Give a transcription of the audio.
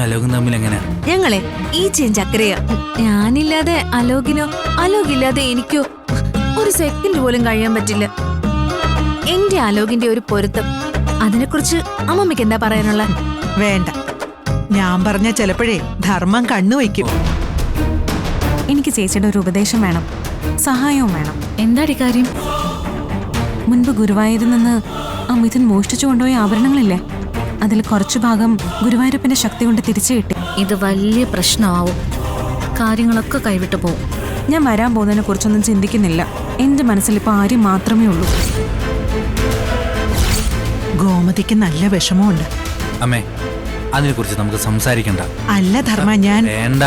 അലോകും തമ്മിൽ എങ്ങനെയാ? ഞങ്ങളെ ഈ ചക്കരയാ. ഞാനില്ലാതെ അലോകിനോ അലോകില്ലാതെ എനിക്കോ ഒരു സെക്കൻഡ് പോലും കഴിയാൻ പറ്റില്ല. എന്റെ അലോകിന്റെ ഒരു പൊരുത്തം, അതിനെക്കുറിച്ച് അമ്മമ്മയ്ക്ക് എന്താ പറയാനുള്ള? വേണ്ട, ഞാൻ പറഞ്ഞ ചിലപ്പോഴേ ധർമ്മം കണ്ണുവയ്ക്കും. എനിക്ക് ചേച്ചിയുടെ ഒരു ഉപദേശം വേണം, സഹായവും വേണം. എന്താടി കാര്യം? മുൻപ് ഗുരുവായൂരിൽ നിന്ന് ആ മിഥുൻ മോഷ്ടിച്ചു കൊണ്ടുപോയ ആഭരണങ്ങളില്ലേ, അതിൽ കുറച്ചു ഭാഗം ഗുരുവായൂരപ്പന്റെ ശക്തി കൊണ്ട് തിരിച്ചു കിട്ടി. ഇത് വലിയ പ്രശ്നമാവും, കാര്യങ്ങളൊക്കെ കൈവിട്ടു പോവും. ഞാൻ വരാൻ പോകുന്നതിനെ കുറിച്ചൊന്നും ചിന്തിക്കുന്നില്ല. എന്റെ മനസ്സിൽ ഇപ്പൊ ആര്യം മാത്രമേ ഉള്ളൂ. ഗോമതിക്ക് നല്ല വിഷമമുണ്ട്. അമ്മേ, അതിനെ കുറിച്ച് നമുക്ക് സംസാരിക്കണ്ട. അല്ല ധർമ്മ, ഞാൻ വേണ്ട.